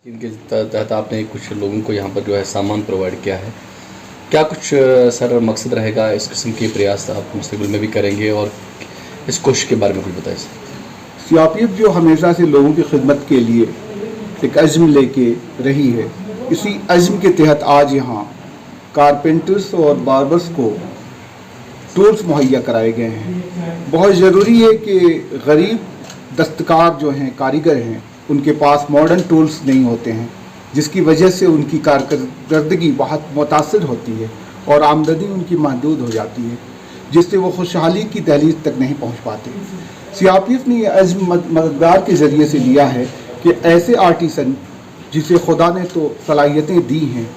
इनके तहत आपने कुछ लोगों को यहाँ पर जो है सामान प्रोवाइड किया है, क्या कुछ सर मकसद रहेगा? इस किस्म के प्रयास आप मुस्तकबिल में भी करेंगे और इस कोशिश के बारे में कुछ बताएं सर। सीआरपीएफ जो हमेशा से लोगों की खिदमत के लिए एक अज़्म लेके रही है, इसी अज़्म के तहत आज यहाँ कारपेंटर्स और बार्बर्स को टूल्स मुहैया कराए गए हैं। बहुत ज़रूरी है कि गरीब दस्तकार जो हैं, कारीगर हैं, उनके पास मॉडर्न टूल्स नहीं होते हैं, जिसकी वजह से उनकी कारकर्दगी बहुत मुतासिर होती है और आमदनी उनकी महदूद हो जाती है, जिससे वो खुशहाली की दहलीज तक नहीं पहुंच पाते। सीआरपीएफ ने यह अज़्म मददगार के ज़रिए से लिया है कि ऐसे आर्टिसन जिसे खुदा ने तो सलाहियतें दी हैं,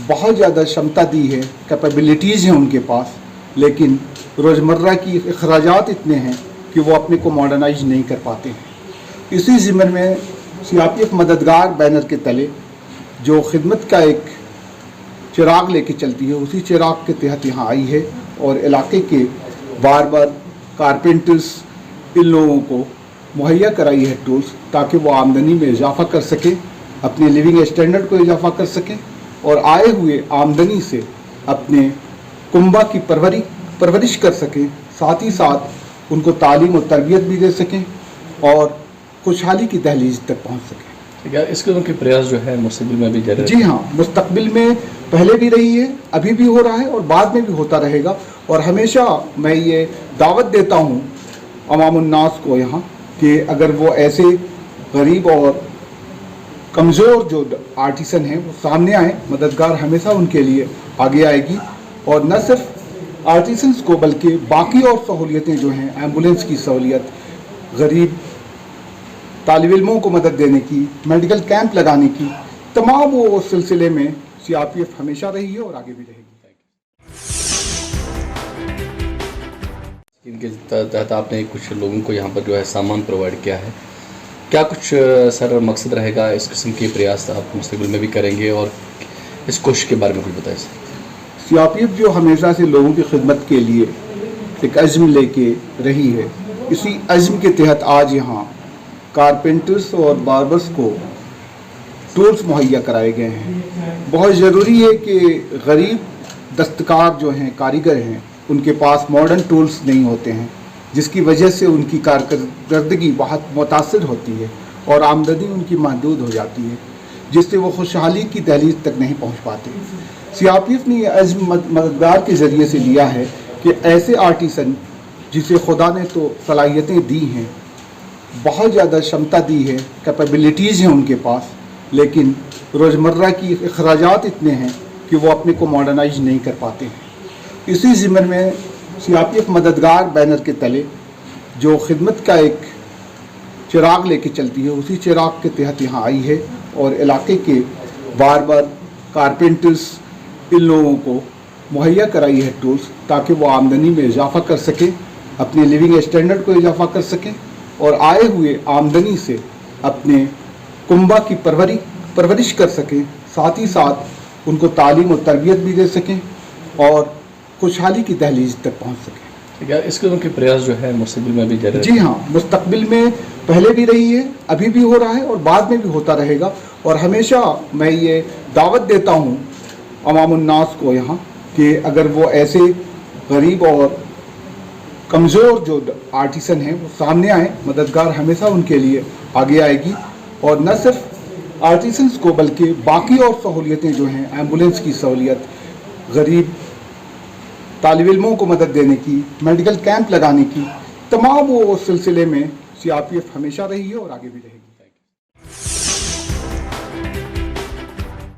बहुत ज़्यादा क्षमता दी है, कैपेबिलिटीज़ हैं उनके पास, लेकिन रोज़मर्रा की अखराजात इतने हैं कि वो अपने को मॉडर्नाइज नहीं कर पाते हैं। इसी ज़िम्मन में सीआरपीएफ मददगार बैनर के तले जो खिदमत का एक चिराग लेके चलती है, उसी चिराग के तहत यहाँ आई है और इलाके के बार्बर, कारपेंटर्स, इन लोगों को मुहैया कराई है टूल्स, ताकि वो आमदनी में इजाफ़ा कर सकें, अपने लिविंग स्टैंडर्ड को इजाफ़ा कर सकें और आए हुए आमदनी से अपने कुंबा की परवरिश कर सकें, साथ ही साथ उनको तालीम और तरबियत भी दे सकें और खुशहाली की दहलीज तक पहुंच सकें। क्या इस किस्म के प्रयास जो है मुस्तकबिल में भी जारी? जी हाँ, मुस्तकबिल में पहले भी रही है, अभी भी हो रहा है और बाद में भी होता रहेगा। और हमेशा मैं ये दावत देता हूँ अवामुन्नास को यहाँ कि अगर वो ऐसे गरीब और कमज़ोर जो आर्टिसन हैं वो सामने आए, मददगार हमेशा उनके लिए आगे आएगी। और न सिर्फ आर्टिसंस को बल्कि बाकी और सहूलियतें जो हैं, एम्बुलेंस की सहूलियत, गरीब तालिब इल्मों को मदद देने की, मेडिकल कैंप लगाने की, तमाम वो सिलसिले में सीआरपीएफ हमेशा रही है और आगे भी रहेगी। इनके तहत आपने कुछ लोगों को यहाँ पर जो है सामान प्रोवाइड किया है, क्या कुछ सर मकसद रहेगा? इस किस्म के प्रयास आप मुस्तकबिल में भी करेंगे और इस कोशिश के बारे में कुछ बताएं सर। सीआरपीएफ जो हमेशा से लोगों की खिदमत के लिए एक अज़्म लेके रही है, इसी अज़्म के तहत आज यहाँ कारपेंटर्स और बार्बर्स को टूल्स मुहैया कराए गए हैं। बहुत ज़रूरी है कि गरीब दस्तकार जो हैं, कारीगर हैं, उनके पास मॉडर्न टूल्स नहीं होते हैं, जिसकी वजह से उनकी कारकर्दगी बहुत मुतासिर होती है और आमदनी उनकी महदूद हो जाती है, जिससे वो खुशहाली की दहलीज तक नहीं पहुंच पाते। सीआरपीएफ ने यह अज़्म मददगार के ज़रिए से लिया है कि ऐसे आर्टिसन जिसे खुदा ने तो सलाहियतें दी हैं, बहुत ज़्यादा क्षमता दी है, कैपेबिलिटीज़ हैं उनके पास, लेकिन रोज़मर्रा की अखराजात इतने हैं कि वो अपने को मॉडर्नाइज नहीं कर पाते हैं। इसी ज़िम्मन में सीआरपीएफ मददगार बैनर के तले जो खिदमत का एक चिराग लेके चलती है, उसी चिराग के तहत यहाँ आई है और इलाके के बार्बर, कारपेंटर्स, इन लोगों को मुहैया कराई है टूल्स, ताकि वो आमदनी में इजाफ़ा कर सकें, अपने लिविंग स्टैंडर्ड को इजाफ़ा कर सकें और आए हुए आमदनी से अपने कुंबा की परवरिश कर सकें, साथ ही साथ उनको तालीम और तरबियत भी दे सकें और खुशहाली की दहलीज तक पहुंच सकें। क्या इस किस्म के प्रयास जो है मुस्तकबिल में भी जारी? जी हाँ, मुस्तकबिल में पहले भी रही है, अभी भी हो रहा है और बाद में भी होता रहेगा। और हमेशा मैं ये दावत देता हूँ अवामुन्नास को यहाँ कि अगर वो ऐसे गरीब और कमज़ोर जो आर्टिसन हैं वो सामने आए, मददगार हमेशा उनके लिए आगे आएगी। और न सिर्फ आर्टिसंस को बल्कि बाकी और सहूलियतें जो हैं, एम्बुलेंस की सहूलियत, गरीब तालिब इल्मों को मदद देने की, मेडिकल कैंप लगाने की, तमाम वो सिलसिले में सीआरपीएफ हमेशा रही है और आगे भी रहेगी।